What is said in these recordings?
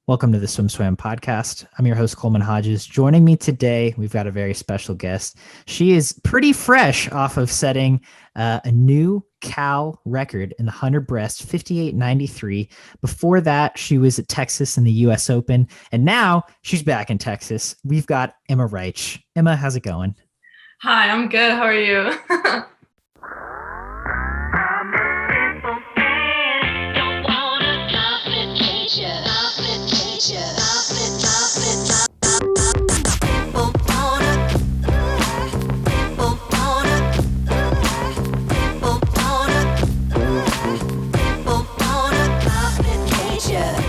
Welcome to the SwimSwam podcast. I'm your host, Coleman Hodges. Joining me today, we've got a very special guest. She is pretty fresh off of setting a new Cal record in the 100 breast, 58.93. Before that, she was at Texas in the U.S. Open, and now she's back in Texas. We've got Emma Rajic. Emma, how's it going? Hi, I'm good. How are you?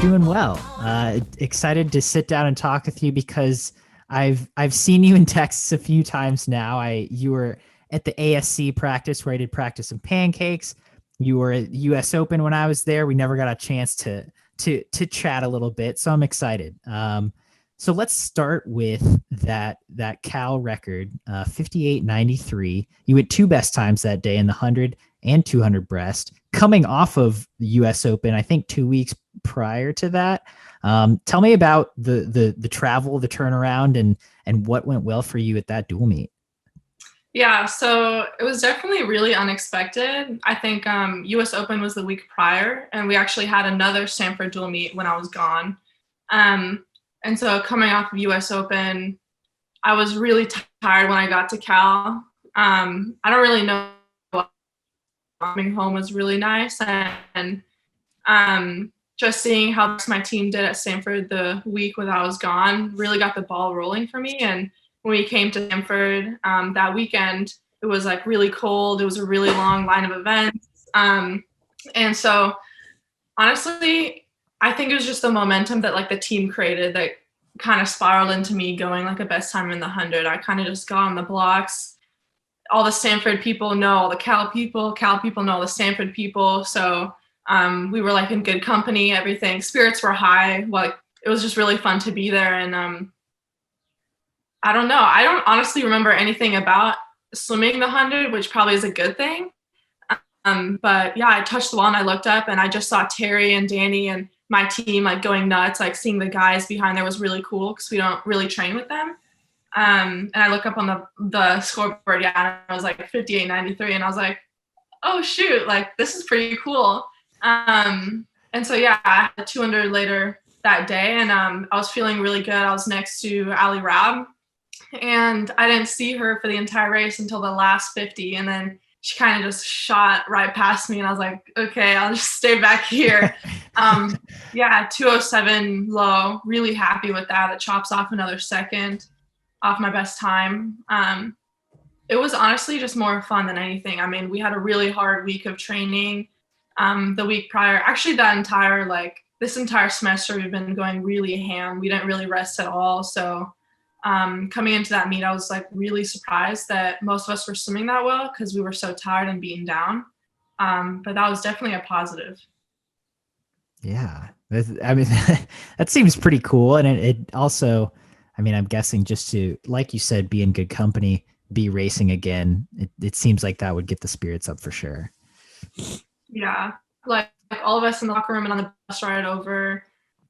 Doing well. Excited to sit down and talk with you because I've seen you in Texas a few times now. You were at the ASC practice where I did practice some pancakes. You were at US Open when I was there. We never got a chance to chat a little bit, so I'm excited. So let's start with that Cal record, 58.93. You had two best times that day in the 100 and 200 breast, coming off of the US Open, I think 2 weeks prior to that. Tell me about the travel, the turnaround, and what went well for you at that dual meet. Yeah, so it was definitely really unexpected. I think US Open was the week prior, and we actually had another Stanford dual meet when I was gone. And so coming off of US Open, I was really tired when I got to Cal. I don't really know. Coming home was really nice, and just seeing how my team did at Stanford the week when I was gone really got the ball rolling for me. And when we came to Stanford that weekend, it was like really cold. It was a really long line of events. And so honestly, I think it was just the momentum that like the team created that kind of spiraled into me going like a best time in the 100. I kind of just got on the blocks. All the Stanford people know all the Cal people know all the Stanford people. So we were like in good company, everything. Spirits were high. Like it was just really fun to be there. And I don't know. I don't honestly remember anything about swimming the 100, which probably is a good thing. But yeah, I touched the wall and I looked up and I just saw Terry and Danny and my team like going nuts. Like seeing the guys behind there was really cool because we don't really train with them. And I look up on the scoreboard, yeah, and I was like 58.93, and I was like, oh shoot, like this is pretty cool. And so yeah, I had 200 later that day, and I was feeling really good. I was next to Ali Rab, and I didn't see her for the entire race until the last 50, and then she kind of just shot right past me, and I was like, okay, I'll just stay back here. Yeah, 207 low, really happy with that. It chops off another second off my best time. It was honestly just more fun than anything. I mean, we had a really hard week of training the week prior. Actually, this entire semester, we've been going really ham. We didn't really rest at all. So coming into that meet, I was like really surprised that most of us were swimming that well because we were so tired and beaten down. But that was definitely a positive. Yeah, I mean, that seems pretty cool. And it also, I mean, I'm guessing just to, like you said, be in good company, be racing again. It seems like that would get the spirits up for sure. Yeah, like all of us in the locker room and on the bus ride over,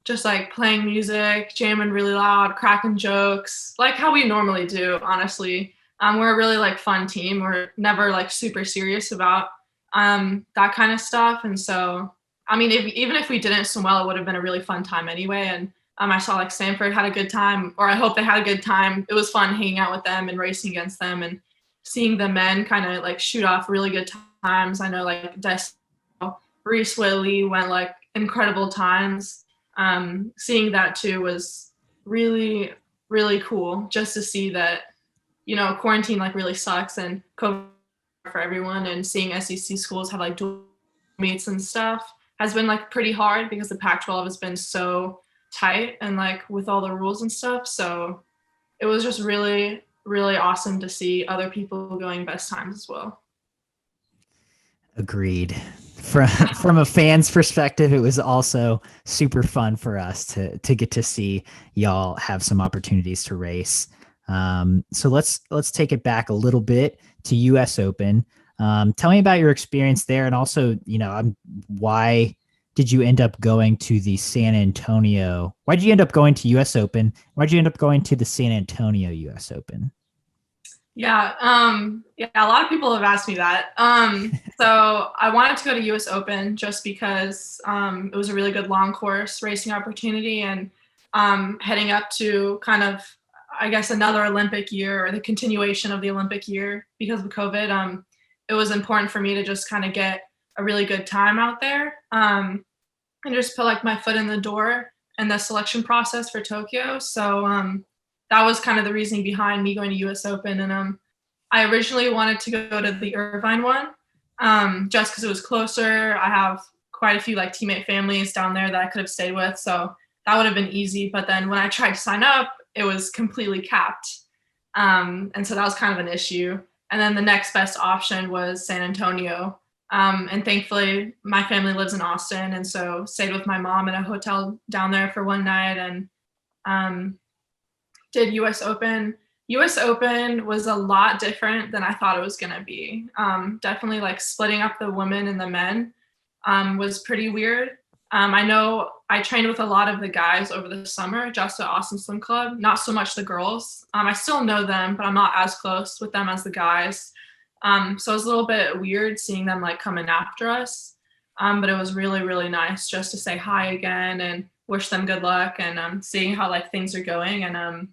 just like playing music, jamming really loud, cracking jokes, like how we normally do, honestly. We're a really like fun team. We're never like super serious about that kind of stuff. And so, I mean, even if we didn't swim well, it would have been a really fun time anyway. And I saw like Stanford had a good time, or I hope they had a good time. It was fun hanging out with them and racing against them and seeing the men kind of like shoot off really good times. I know like Reese Whitley went like incredible times. Seeing that too was really, really cool just to see that, you know, quarantine like really sucks and COVID for everyone, and seeing SEC schools have like dual meets and stuff has been like pretty hard because the Pac-12 has been so tight and like with all the rules and stuff. So it was just really, really awesome to see other people going best times as well. Agreed. From a fan's perspective, it was also super fun for us to get to see y'all have some opportunities to race. So let's take it back a little bit to US Open. Tell me about your experience there, and also, you know, why did you end up going to the San Antonio? Why did you end up going to US Open? Why did you end up going to the San Antonio US Open? Yeah, a lot of people have asked me that. So I wanted to go to US Open just because it was a really good long course racing opportunity, and heading up to kind of, I guess, another Olympic year or the continuation of the Olympic year because of COVID. It was important for me to just kind of get a really good time out there, and just put like my foot in the door in the selection process for Tokyo. So that was kind of the reasoning behind me going to US Open. And I originally wanted to go to the Irvine one, just because it was closer. I have quite a few like teammate families down there that I could have stayed with, so that would have been easy. But then when I tried to sign up, it was completely capped, and so that was kind of an issue. And then the next best option was San Antonio, and thankfully my family lives in Austin, and so stayed with my mom in a hotel down there for one night, and um, did US Open. US Open was a lot different than I thought it was going to be. Definitely like splitting up the women and the men was pretty weird. I know I trained with a lot of the guys over the summer, just at Austin Swim Club, not so much the girls. I still know them, but I'm not as close with them as the guys. So it was a little bit weird seeing them like coming after us. But it was really, really nice just to say hi again and wish them good luck, and seeing how like things are going, and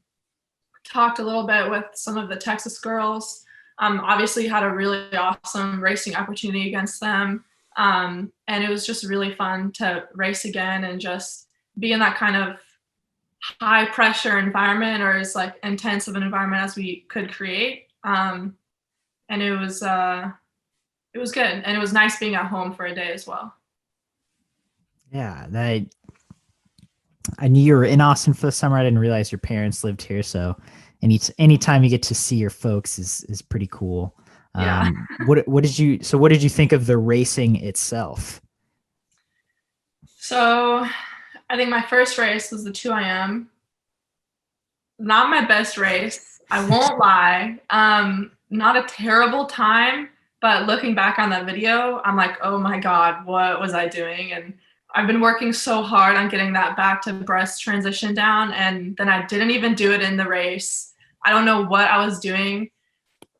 talked a little bit with some of the Texas girls. Obviously had a really awesome racing opportunity against them. And it was just really fun to race again and just be in that kind of high pressure environment, or as like intense of an environment as we could create. And it was good. And it was nice being at home for a day as well. Yeah, I knew you were in Austin for the summer. I didn't realize your parents lived here. So anytime you get to see your folks is pretty cool. Yeah. What did you think of the racing itself? So I think my first race was the 2IM. Not my best race. I won't lie. Not a terrible time, but looking back on that video, I'm like, oh my God, what was I doing? And I've been working so hard on getting that back to breast transition down, and then I didn't even do it in the race. I don't know what I was doing.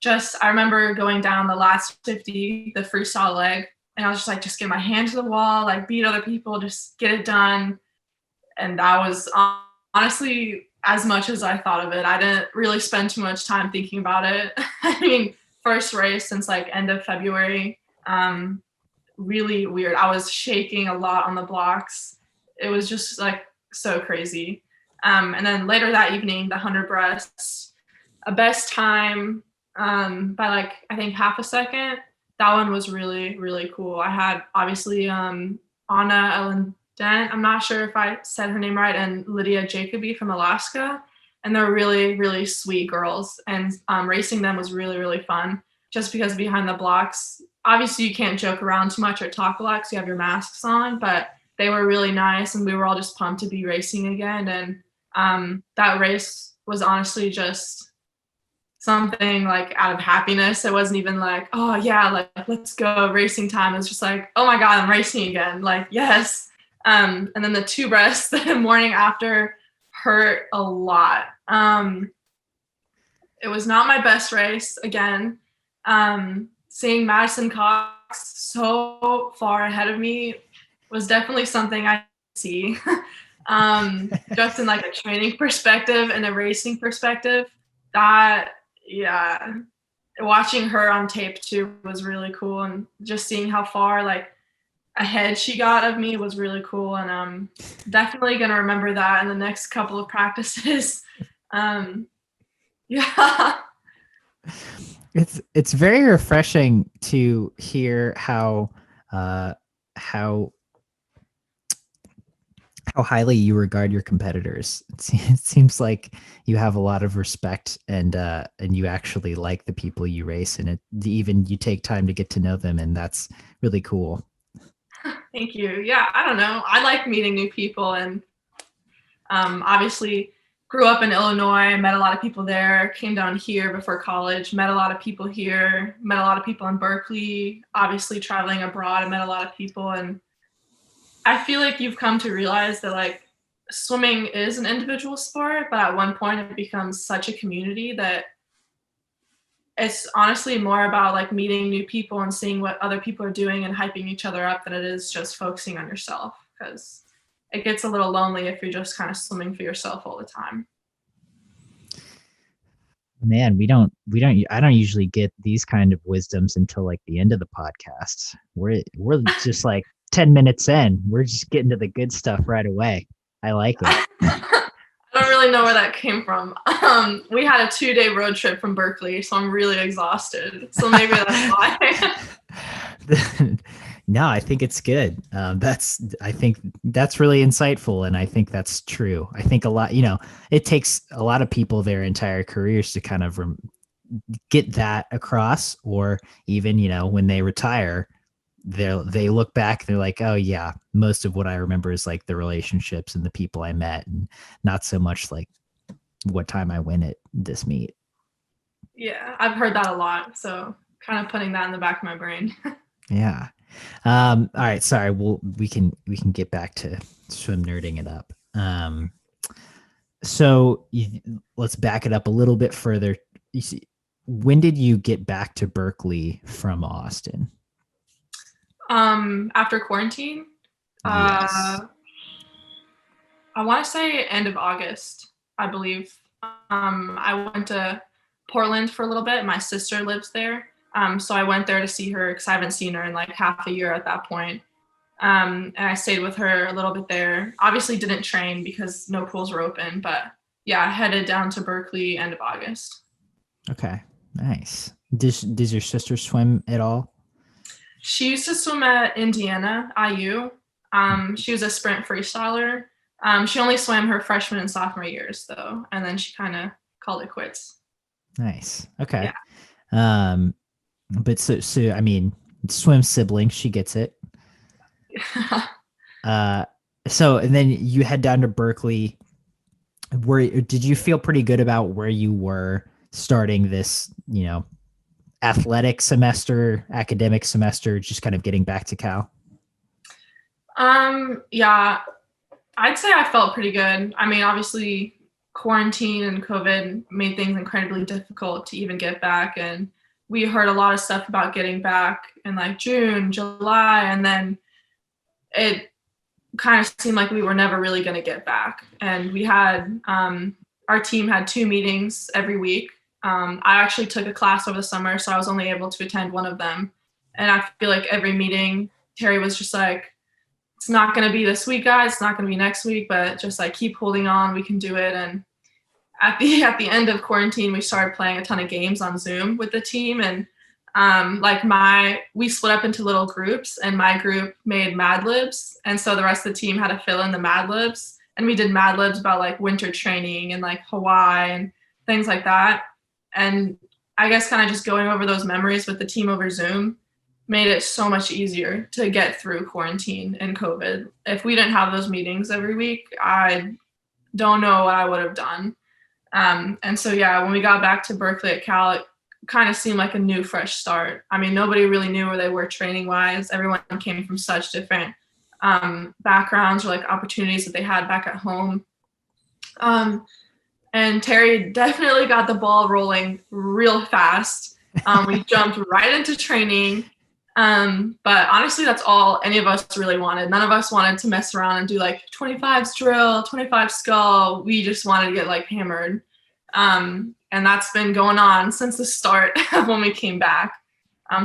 I remember going down the last 50, the freestyle leg, and I was just like, just get my hand to the wall, like beat other people, just get it done. And that was honestly as much as I thought of it. I didn't really spend too much time thinking about it. I mean, first race since like end of February. Really weird. I was shaking a lot on the blocks. It was just like so crazy. And then later that evening, the 100 breasts, a best time by like, I think half a second. That one was really, really cool. I had obviously Anna Ellen Dent, I'm not sure if I said her name right, and Lydia Jacoby from Alaska. And they're really, really sweet girls. And racing them was really, really fun just because behind the blocks, obviously you can't joke around too much or talk a lot because you have your masks on, but they were really nice, and we were all just pumped to be racing again. And that race was honestly just something like out of happiness. It wasn't even like, oh yeah, like let's go racing time. It was just like, oh my God, I'm racing again. Like, yes. And then the 2 breasts the morning after hurt a lot. It was not my best race again. Seeing Madison Cox so far ahead of me was definitely something I see. Just in like a training perspective and a racing perspective, that, yeah, watching her on tape too was really cool, and just seeing how far like ahead she got of me was really cool. And I'm definitely gonna remember that in the next couple of practices. Yeah. It's very refreshing to hear how uh, how highly you regard your competitors. It seems like you have a lot of respect, and you actually like the people you race, and even you take time to get to know them, and that's really cool. Thank you. Yeah, I don't know. I like meeting new people, and obviously grew up in Illinois, met a lot of people there, came down here before college, met a lot of people here, met a lot of people in Berkeley, obviously traveling abroad, I met a lot of people. And I feel like you've come to realize that like swimming is an individual sport, but at one point it becomes such a community that it's honestly more about like meeting new people and seeing what other people are doing and hyping each other up than it is just focusing on yourself, because it gets a little lonely if you're just kind of swimming for yourself all the time. Man, I don't usually get these kind of wisdoms until like the end of the podcast. We're just like 10 minutes in. We're just getting to the good stuff right away. I like it. I don't really know where that came from. We had a 2-day road trip from Berkeley, so I'm really exhausted. So maybe that's why. No, I think it's good. I think that's really insightful, and I think that's true. I think a lot, it takes a lot of people their entire careers to kind of get that across, or even, when they retire, they look back, they're like, oh yeah, most of what I remember is like the relationships and the people I met, and not so much like what time I win at this meet. Yeah, I've heard that a lot. So kind of putting that in the back of my brain. Yeah. All right. Sorry. We can get back to swim nerding it up. Let's back it up a little bit further. When did you get back to Berkeley from Austin? After quarantine, Yes. I want to say end of August, I believe. I went to Portland for a little bit. My sister lives there. So I went there to see her because I haven't seen her in like half a year at that point. And I stayed with her a little bit there. Obviously didn't train because no pools were open, but yeah, I headed down to Berkeley end of August. Okay. Nice. Does your sister swim at all? She used to swim at Indiana, IU. She was a sprint freestyler. She only swam her freshman and sophomore years though, and then she kind of called it quits. Nice. Okay. Yeah. But so I mean, swim sibling, she gets it. So and then you head down to Berkeley. Did you feel pretty good about where you were starting this, athletic semester, academic semester, just kind of getting back to Cal? Yeah, I'd say I felt pretty good. I mean, obviously quarantine and COVID made things incredibly difficult to even get back, and we heard a lot of stuff about getting back in like June, July, and then it kind of seemed like we were never really going to get back. And we had, our team had 2 meetings every week. I actually took a class over the summer, so I was only able to attend one of them. And I feel like every meeting, Terry was just like, it's not going to be this week, guys. It's not going to be next week, but just like keep holding on. We can do it. And at the end of quarantine, we started playing a ton of games on Zoom with the team, and we split up into little groups, and my group made Mad Libs, and so the rest of the team had to fill in the Mad Libs, and we did Mad Libs about like winter training and like Hawaii and things like that. And I guess kind of just going over those memories with the team over Zoom made it so much easier to get through quarantine and COVID. If we didn't have those meetings every week, I don't know what I would have done. And so, yeah, when we got back to Berkeley at Cal, it kind of seemed like a new, fresh start. I mean, nobody really knew where they were training wise. Everyone came from such different backgrounds or like opportunities that they had back at home. And Terry definitely got the ball rolling real fast. We jumped right into training. But honestly, that's all any of us really wanted. None of us wanted to mess around and do like 25s drill, 25 skull. We just wanted to get like hammered. And that's been going on since the start of when we came back.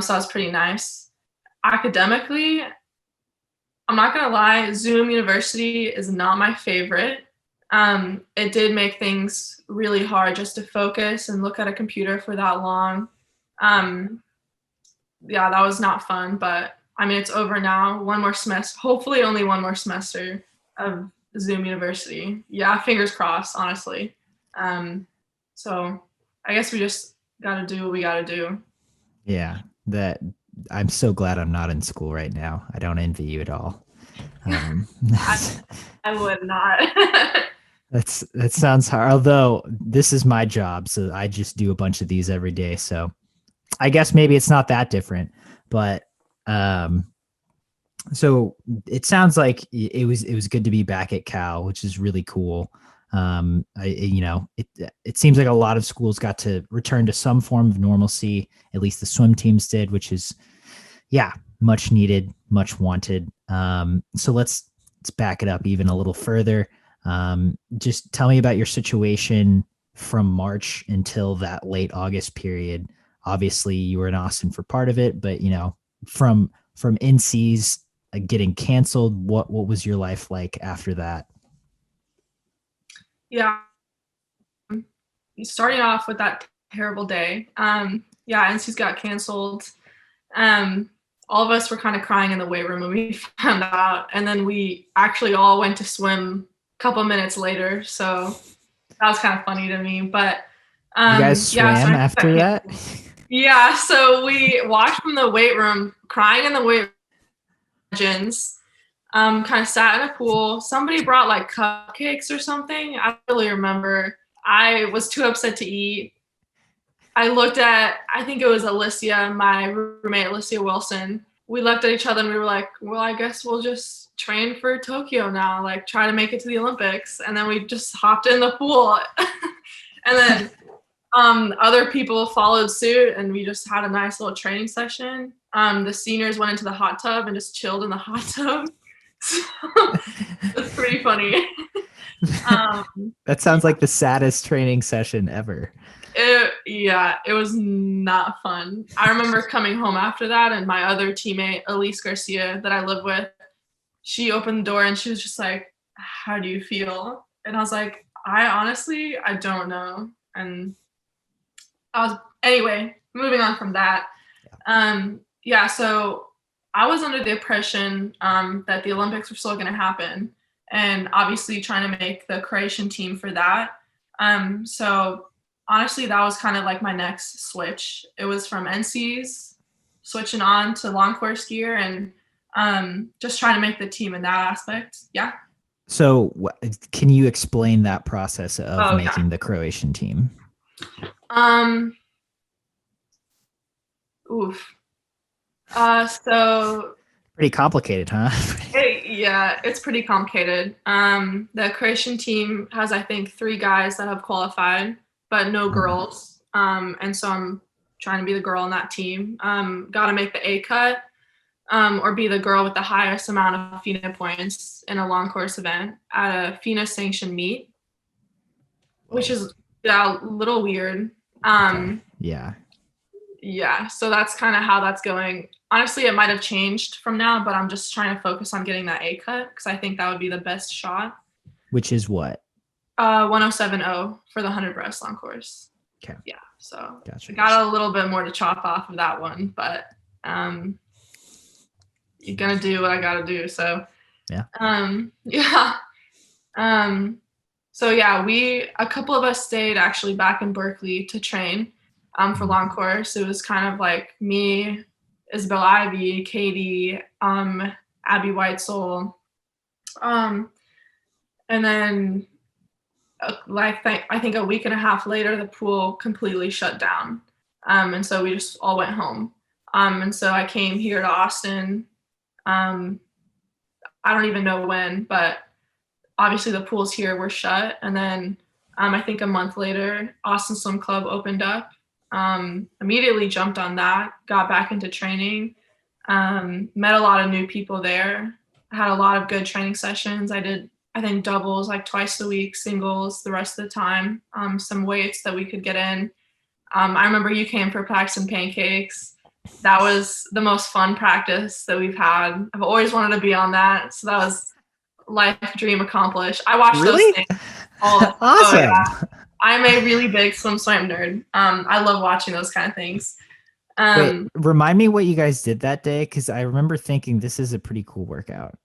So that's pretty nice. Academically, I'm not gonna lie, Zoom University is not my favorite. It did make things really hard just to focus and look at a computer for that long. Yeah, that was not fun, but I mean, it's over now. One more semester, hopefully only one more semester of Zoom University. Yeah, fingers crossed, honestly. So I guess we just got to do what we got to do. Yeah, I'm so glad I'm not in school right now. I don't envy you at all. I would not. That sounds hard. Although this is my job, so I just do a bunch of these every day. So I guess maybe it's not that different, but So it sounds like it was good to be back at Cal, which is really cool. It seems like a lot of schools got to return to some form of normalcy. At least the swim teams did, which is, yeah, much needed, much wanted. So let's back it up even a little further. Just tell me about your situation from March until that late August period. Obviously, you were in Austin for part of it, but from NC's getting canceled, what was your life like after that? Yeah, starting off with that terrible day. Yeah, NC's got canceled. All of us were kind of crying in the weight room when we found out, and then we actually all went to swim a couple minutes later. So that was kind of funny to me. But You guys yeah, swam after that? Yeah, so we walked from the weight room, crying in the weight room, kind of sat in a pool. Somebody brought like cupcakes or something. I don't really remember. I was too upset to eat. I looked at, I think it was Alicia, my roommate, Alicia Wilson. We looked at each other and we were like, well, I guess we'll just train for Tokyo now, like try to make it to the Olympics. And then we just hopped in the pool. And then other people followed suit and we just had a nice little training session. The seniors went into the hot tub and just chilled in the hot tub. So it's pretty funny. That sounds like the saddest training session ever. It was not fun. I remember coming home after that and my other teammate, Elise Garcia, that I live with, she opened the door and she was just like, how do you feel? And I was like, I don't know. And anyway, moving on from that. So I was under the impression that the Olympics were still going to happen and obviously trying to make the Croatian team for that. So honestly, that was kind of like my next switch. It was from NC's switching on to long course gear and just trying to make the team in that aspect. Yeah. So can you explain that process of making the Croatian team? Oof. So pretty complicated, huh? It's pretty complicated. The Croatian team has, I think, 3 guys that have qualified, but no girls. And so I'm trying to be the girl on that team. Got to make the A cut, or be the girl with the highest amount of FINA points in a long course event at a FINA sanctioned meet, which is a little weird. Yeah, so that's kind of how that's going. Honestly, it might have changed from now, but I'm just trying to focus on getting that A cut because I think that would be the best shot. Which is what? 1070 for the 100 breast long course. Okay. Yeah, so gotcha. I got a little bit more to chop off of that one, but you're gonna do what I gotta do. So yeah. So yeah, a couple of us stayed actually back in Berkeley to train for long course. It was kind of like me, Isabel Ivy, Katie, Abby Whitesole, and then I think a week and a half later, the pool completely shut down, and so we just all went home. And so I came here to Austin. I don't even know when, but obviously the pools here were shut. And then I think a month later, Austin Swim Club opened up. Immediately jumped on that, got back into training, met a lot of new people there, had a lot of good training sessions. I did, I think, doubles like twice a week, singles the rest of the time, some weights that we could get in. I remember you came for practicing pancakes. That was the most fun practice that we've had. I've always wanted to be on that. So that was life dream accomplished. I watched those things all the time. Awesome. Oh, yeah. I'm a really big SwimSwam nerd. I love watching those kind of things. Wait, remind me what you guys did that day, because I remember thinking this is a pretty cool workout.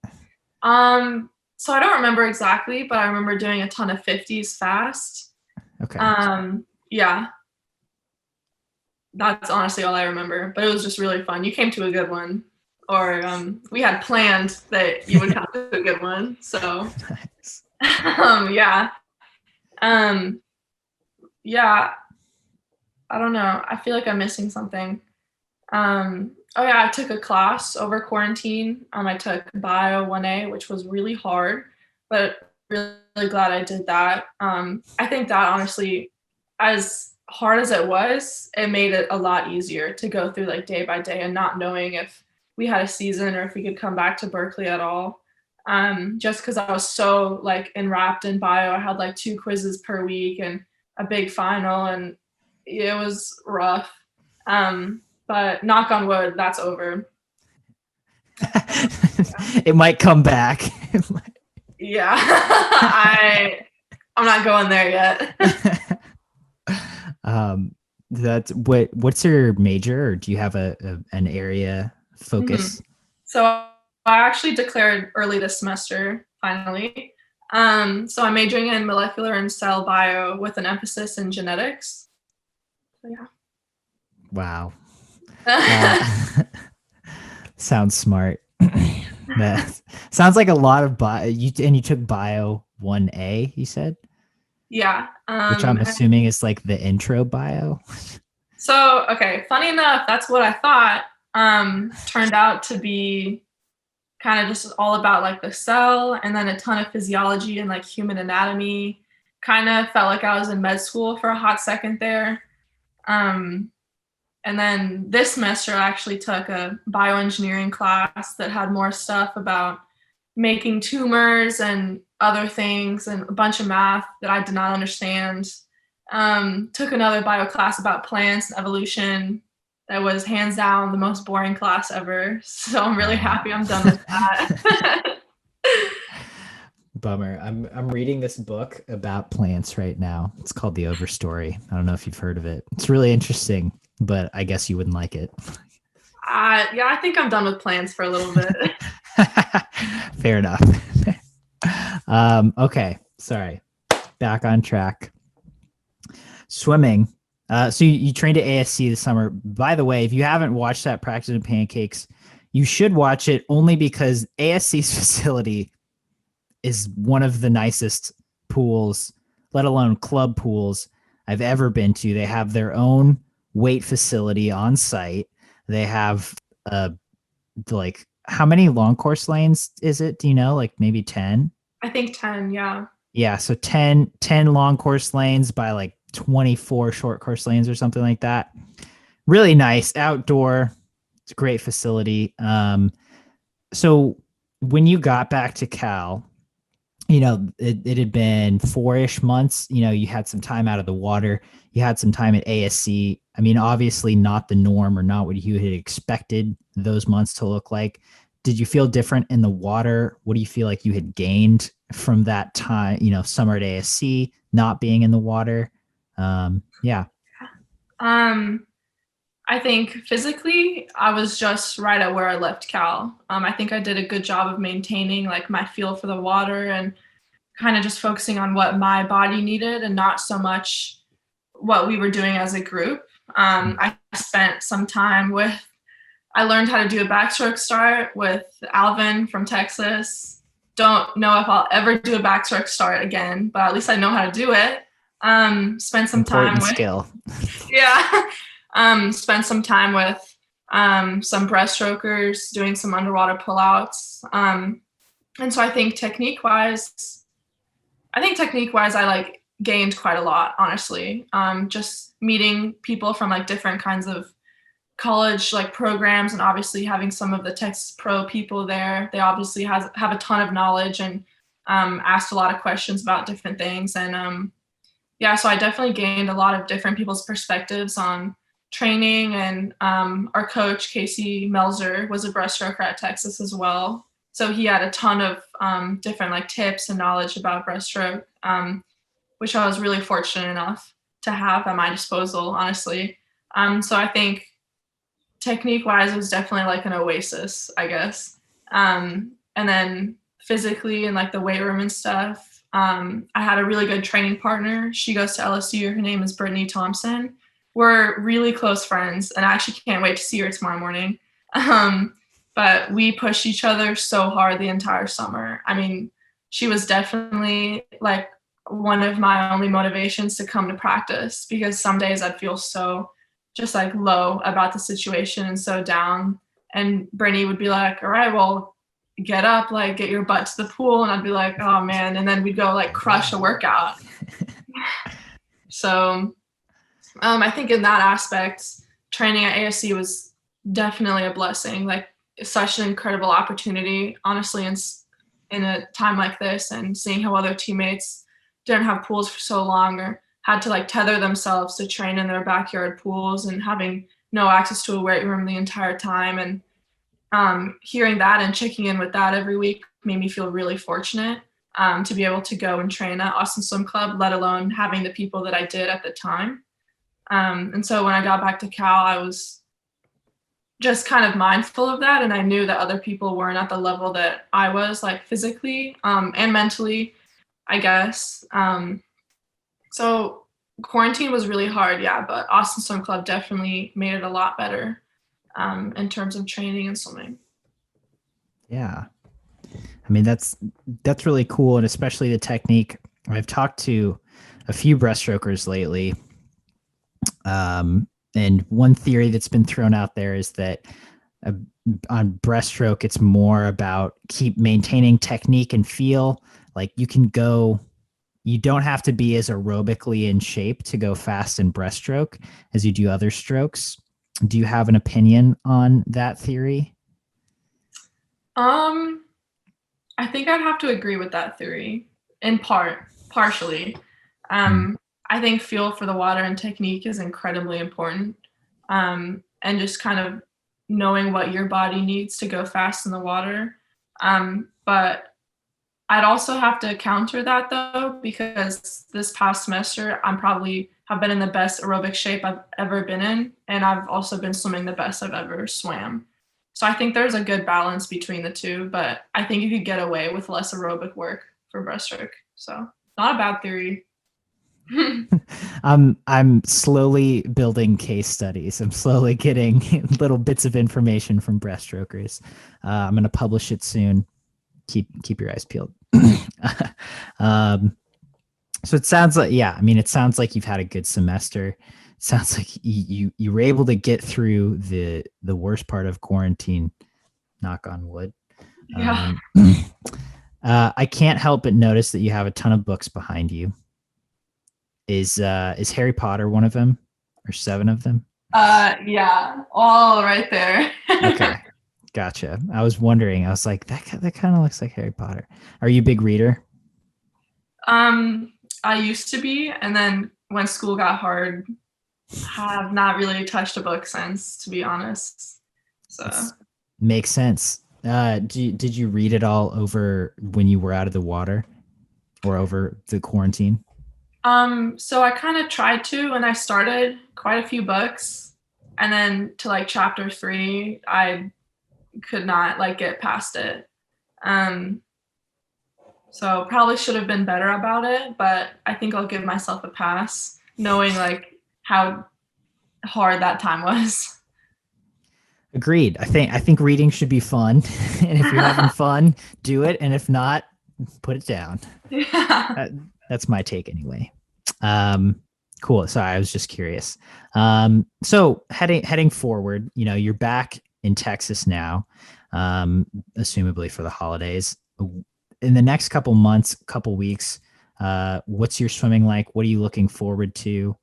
So I don't remember exactly, but I remember doing a ton of 50s fast. Okay. Yeah. That's honestly all I remember, but it was just really fun. You came to a good one, or we had planned that you would come to a good one. So, nice. Yeah. Yeah. I don't know. I feel like I'm missing something. Oh yeah, I took a class over quarantine. I took Bio 1A, which was really hard, but really, really glad I did that. I think that honestly, as hard as it was, it made it a lot easier to go through like day by day and not knowing if we had a season or if we could come back to Berkeley at all. Just because I was so like enwrapped in bio, I had like 2 quizzes per week and a big final, and it was rough. But knock on wood, that's over. It might come back. Yeah, I'm not going there yet. That's what's your major, or do you have an area focus? So I actually declared early this semester, finally. So I'm majoring in molecular and cell bio with an emphasis in genetics. So yeah. Wow. Sounds smart. That sounds like a lot of bio. You took bio 1A, you said? Yeah. Which I'm assuming is like the intro bio. So, okay, funny enough, that's what I thought. Turned out to be kind of just all about like the cell, and then a ton of physiology and like human anatomy. Kind of felt like I was in med school for a hot second there. And then this semester, I actually took a bioengineering class that had more stuff about making tumors and other things and a bunch of math that I did not understand. Took another bio class about plants and evolution that was hands down the most boring class ever. So I'm really happy I'm done with that. Bummer. I'm reading this book about plants right now. It's called The Overstory. I don't know if you've heard of it. It's really interesting, but I guess you wouldn't like it. Yeah, I think I'm done with plants for a little bit. Fair enough. Okay, sorry. Back on track. Swimming. So you trained at ASC this summer. By the way, if you haven't watched that Practice in Pancakes, you should watch it, only because ASC's facility is one of the nicest pools, let alone club pools, I've ever been to. They have their own weight facility on site. They have like, how many long course lanes is it? Do you know? Like maybe 10? I think 10, yeah. Yeah, so 10 long course lanes by like 24 short course lanes or something like that. Really nice, outdoor. It's a great facility. So when you got back to Cal, it had been 4-ish months. You had some time out of the water. You had some time at ASC. I mean, obviously not the norm, or not what you had expected those months to look like. Did you feel different in the water? What do you feel like you had gained from that time, summer at ASC, not being in the water? Yeah. I think physically, I was just right at where I left Cal. I think I did a good job of maintaining like my feel for the water and kind of just focusing on what my body needed and not so much what we were doing as a group. I spent some time I learned how to do a backstroke start with Alvin from Texas. Don't know if I'll ever do a backstroke start again, but at least I know how to do it. Spent some time with skill. Yeah. Spent some time with some breaststrokers doing some underwater pullouts. And so I think technique wise, I like gained quite a lot, honestly. Just meeting people from like different kinds of college like programs, and obviously having some of the Texas Pro people there. They obviously have a ton of knowledge, and asked a lot of questions about different things. And yeah, so I definitely gained a lot of different people's perspectives on training. And our coach, Casey Melzer, was a breaststroker at Texas as well. So he had a ton of different like tips and knowledge about breaststroke, which I was really fortunate enough to have at my disposal, honestly. So I think technique-wise, it was definitely like an oasis, I guess. And then physically and like the weight room and stuff, I had a really good training partner. She goes to LSU. Her name is Brittany Thompson. We're really close friends, and I actually can't wait to see her tomorrow morning. But we pushed each other so hard the entire summer. I mean, she was definitely like one of my only motivations to come to practice, because some days I'd feel so just like low about the situation and so down. And Brittany would be like, all right, well, get up, like get your butt to the pool. And I'd be like, oh man. And then we'd go like crush a workout. So I think in that aspect, training at ASC was definitely a blessing. Like such an incredible opportunity, honestly, in a time like this, and seeing how other teammates didn't have pools for so long or had to like tether themselves to train in their backyard pools and having no access to a weight room the entire time. And hearing that and checking in with that every week made me feel really fortunate to be able to go and train at Austin Swim Club, let alone having the people that I did at the time. And so when I got back to Cal, I was just kind of mindful of that. And I knew that other people weren't at the level that I was, like physically and mentally, I guess. So quarantine was really hard, yeah, but Austin Swim Club definitely made it a lot better in terms of training and swimming. Yeah. I mean, that's really cool. And especially the technique. I've talked to a few breaststrokers lately. And one theory that's been thrown out there is that on breaststroke, it's more about keep maintaining technique and feel. Like you don't have to be as aerobically in shape to go fast in breaststroke as you do other strokes. Do you have an opinion on that theory? I think I'd have to agree with that theory in partially. I think feel for the water and technique is incredibly important. And just kind of knowing what your body needs to go fast in the water. But I'd also have to counter that though, because this past semester, I'm probably have been in the best aerobic shape I've ever been in. And I've also been swimming the best I've ever swam. So I think there's a good balance between the two, but I think you could get away with less aerobic work for breaststroke. So not a bad theory. I'm slowly building case studies. I'm slowly getting little bits of information from breaststrokers. I'm going to publish it soon. Keep your eyes peeled. So it sounds like, yeah, I mean, it sounds like you've had a good semester. It sounds like you were able to get through the worst part of quarantine, knock on wood. Yeah. I can't help but notice that you have a ton of books behind you. Is Harry Potter one of them, or 7 of them? Yeah, all right there. Okay, gotcha. I was wondering. I was like, that kind of looks like Harry Potter. Are you a big reader? I used to be, and then when school got hard, have not really touched a book since, to be honest. So makes sense. Did you read it all over when you were out of the water, or over the quarantine? So I kind of tried to, and I started quite a few books, and then to like chapter 3, I could not like get past it. So probably should have been better about it, but I think I'll give myself a pass, knowing like how hard that time was. Agreed. I think reading should be fun, and if you're having fun, do it, and if not, put it down. Yeah. That's my take anyway. Cool. Sorry, I was just curious. So heading forward, you're back in Texas now, assumably for the holidays. In the next couple months, couple weeks, what's your swimming like? What are you looking forward to?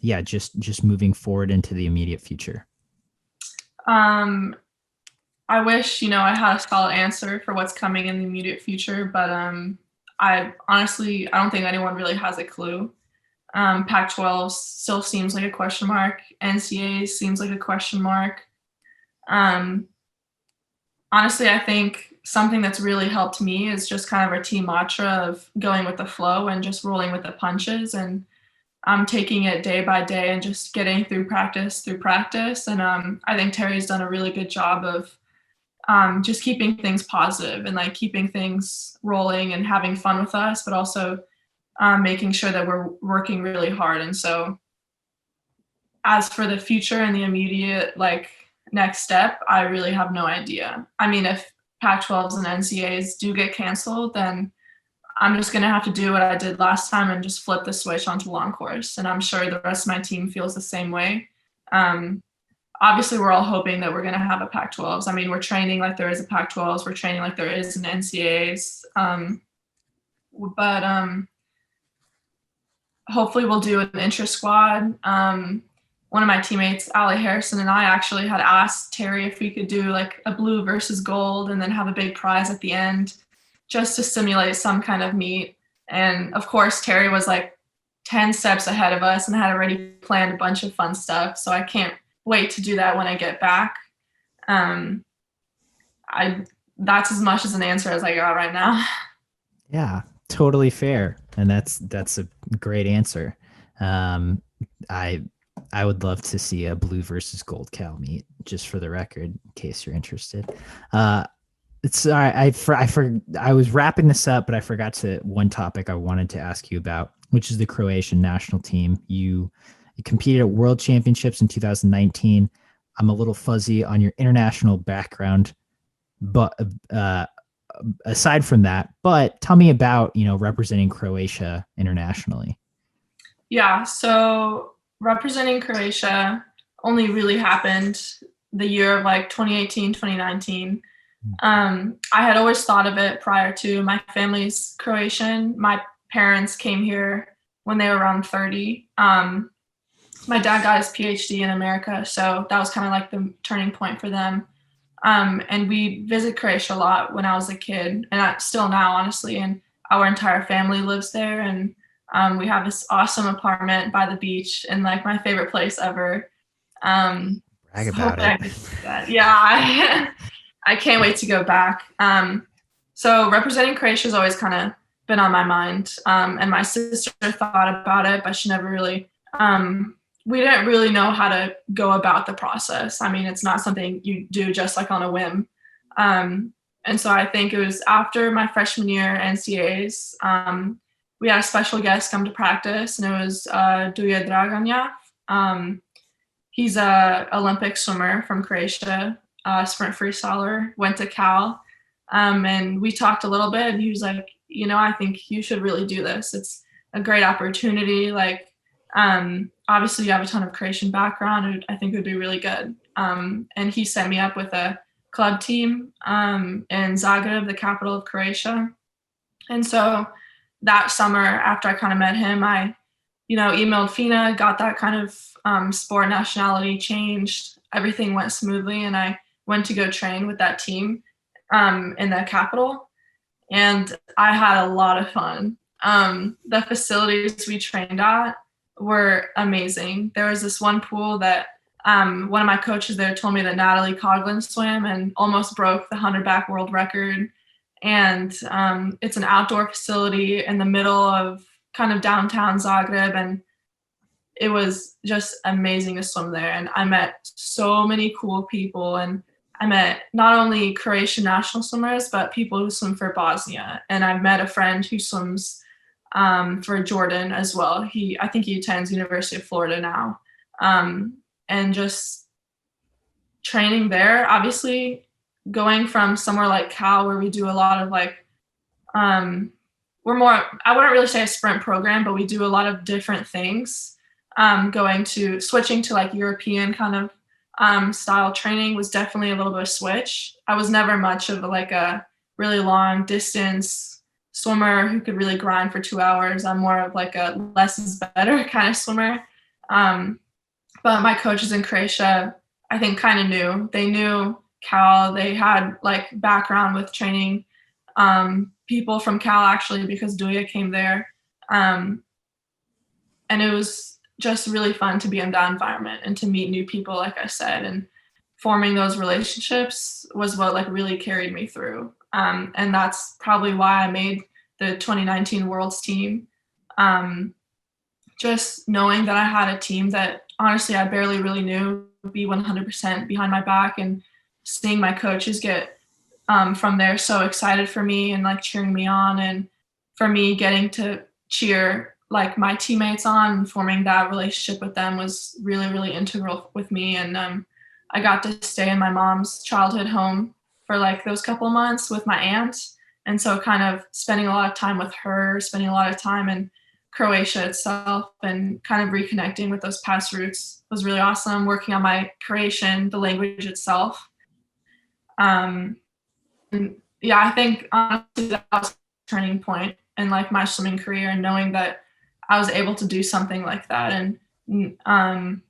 Just moving forward into the immediate future. I wish, I had a solid answer for what's coming in the immediate future, but I don't think anyone really has a clue. Pac-12 still seems like a question mark. NCAA seems like a question mark. Honestly, I think something that's really helped me is just kind of our team mantra of going with the flow and just rolling with the punches, and taking it day by day and just getting through practice. And I think Terry's done a really good job of just keeping things positive and like keeping things rolling and having fun with us, but also making sure that we're working really hard. And so as for the future and the immediate like next step, I really have no idea. I mean, if Pac-12s and NCAAs do get canceled, then I'm just going to have to do what I did last time and just flip the switch onto long course. And I'm sure the rest of my team feels the same way. obviously we're all hoping that we're going to have a Pac-12s. I mean, we're training like there is a Pac-12s. We're training like there is an NCAAs. But hopefully we'll do an intra squad. One of my teammates, Allie Harrison, and I actually had asked Terry if we could do like a blue versus gold and then have a big prize at the end just to simulate some kind of meet. And of course, Terry was like 10 steps ahead of us and had already planned a bunch of fun stuff. So I can't wait to do that when I get back. That's as much as an answer as I got right now. Yeah, totally fair. And that's a great answer. I would love to see a blue versus gold Cal meet, just for the record, in case you're interested. It's I was wrapping this up, but I forgot one topic I wanted to ask you about, which is the Croatian national team. You competed at World Championships in 2019. I'm a little fuzzy on your international background, but aside from that, but tell me about, representing Croatia internationally. Yeah, so representing Croatia only really happened the year of like 2018, 2019. I had always thought of it prior to. My family's Croatian. My parents came here when they were around 30. My dad got his PhD in America, so that was kind of like the turning point for them. And we visit Croatia a lot when I was a kid, and still now, honestly. And our entire family lives there, and we have this awesome apartment by the beach, and like my favorite place ever. Brag about it. Yeah, I can't wait to go back. So representing Croatia has always kind of been on my mind. And my sister thought about it, but she never really, we didn't really know how to go about the process. I mean, it's not something you do just like on a whim. And so I think it was after my freshman year NCAAs, we had a special guest come to practice, and it was Duja Draganja. He's a Olympic swimmer from Croatia, sprint freestyler, went to Cal. And we talked a little bit, and he was like, I think you should really do this. It's a great opportunity. Like, obviously you have a ton of Croatian background, and I think it would be really good. And he set me up with a club team in Zagreb, the capital of Croatia. And so that summer, after I kind of met him, I, emailed FINA, got that kind of sport nationality changed. Everything went smoothly, and I went to go train with that team in the capital. And I had a lot of fun. The facilities we trained at were amazing. There was this one pool that one of my coaches there told me that Natalie Coughlin swam and almost broke the 100-back world record. And it's an outdoor facility in the middle of kind of downtown Zagreb, and it was just amazing to swim there. And I met so many cool people, and I met not only Croatian national swimmers, but people who swim for Bosnia. And I met a friend who swims for Jordan as well. I think he attends University of Florida now. And just training there, obviously going from somewhere like Cal, where we do a lot of like, I wouldn't really say a sprint program, but we do a lot of different things. Switching to like European kind of style training was definitely a little bit of a switch. I was never much of like a really long distance swimmer who could really grind for 2 hours. I'm more of like a less is better kind of swimmer. But my coaches in Croatia, I think kind of knew. They knew Cal. They had like background with training people from Cal, actually, because Duja came there. And it was just really fun to be in that environment and to meet new people, like I said, and forming those relationships was what like really carried me through. And that's probably why I made the 2019 Worlds team. Just knowing that I had a team that honestly I barely really knew would be 100% behind my back, and seeing my coaches get from there so excited for me and like cheering me on, and for me getting to cheer like my teammates on and forming that relationship with them was really, really integral with me. And I got to stay in my mom's childhood home for like those couple of months with my aunt. And so kind of spending a lot of time with her, spending a lot of time in Croatia itself and kind of reconnecting with those past roots was really awesome. Working on my Croatian, the language itself. And yeah, I think honestly that was a turning point in like my swimming career, and knowing that I was able to do something like that, and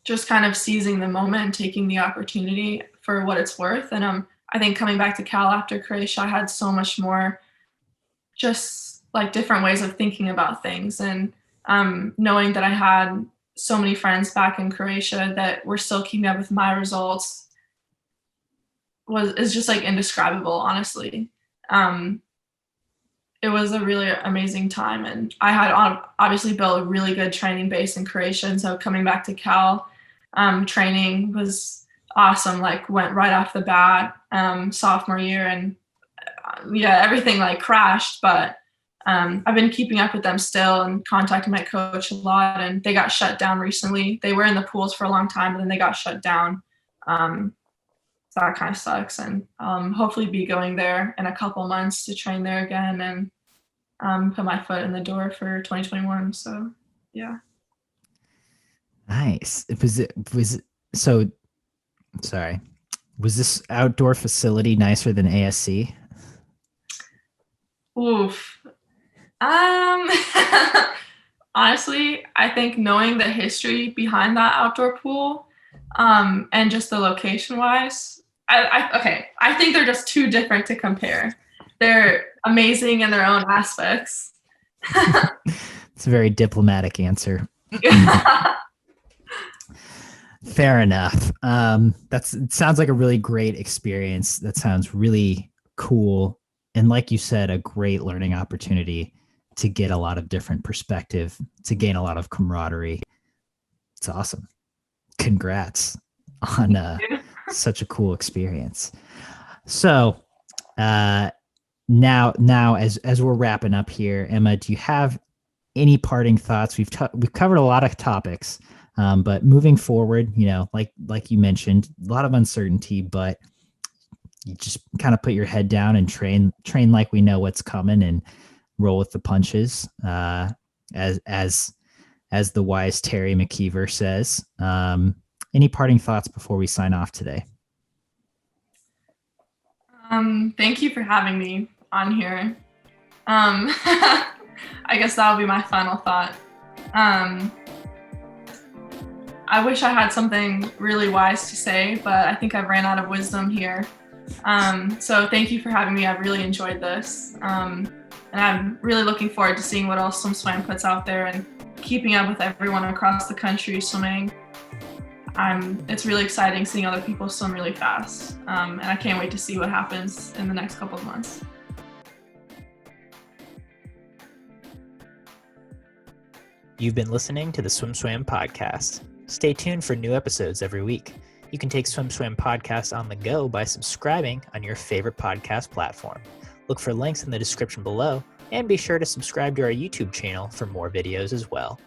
just kind of seizing the moment and taking the opportunity for what it's worth. And I think coming back to Cal after Croatia, I had so much more just like different ways of thinking about things, and knowing that I had so many friends back in Croatia that were still keeping up with my results is just like indescribable, honestly. It was a really amazing time, and I had obviously built a really good training base in Croatia, and so coming back to Cal, training was awesome, like went right off the bat, sophomore year, and yeah, everything like crashed, but I've been keeping up with them still and contacting my coach a lot, and they got shut down recently. They were in the pools for a long time, but then they got shut down. So that kind of sucks, and hopefully be going there in a couple months to train there again and put my foot in the door for 2021. So yeah. Nice. Was this outdoor facility nicer than ASC? Oof. Honestly, I think knowing the history behind that outdoor pool, and just the location wise, I think they're just too different to compare. They're amazing in their own aspects. It's a very diplomatic answer. Fair enough. It sounds like a really great experience. That sounds really cool. And like you said, a great learning opportunity to get a lot of different perspective, to gain a lot of camaraderie. It's awesome. Congrats on such a cool experience. So now as we're wrapping up here, Emma, do you have any parting thoughts? We've covered a lot of topics, but moving forward, like you mentioned, a lot of uncertainty, but you just kind of put your head down and train like we know what's coming and roll with the punches, as the wise Terry McKeever says. Any parting thoughts before we sign off today? Thank you for having me on here. I guess that'll be my final thought. I wish I had something really wise to say, but I think I've ran out of wisdom here. So thank you for having me. I've really enjoyed this. And I'm really looking forward to seeing what else SwimSwam puts out there and keeping up with everyone across the country swimming. It's really exciting seeing other people swim really fast. And I can't wait to see what happens in the next couple of months. You've been listening to the SwimSwam podcast. Stay tuned for new episodes every week. You can take SwimSwam podcast on the go by subscribing on your favorite podcast platform. Look for links in the description below, and be sure to subscribe to our YouTube channel for more videos as well.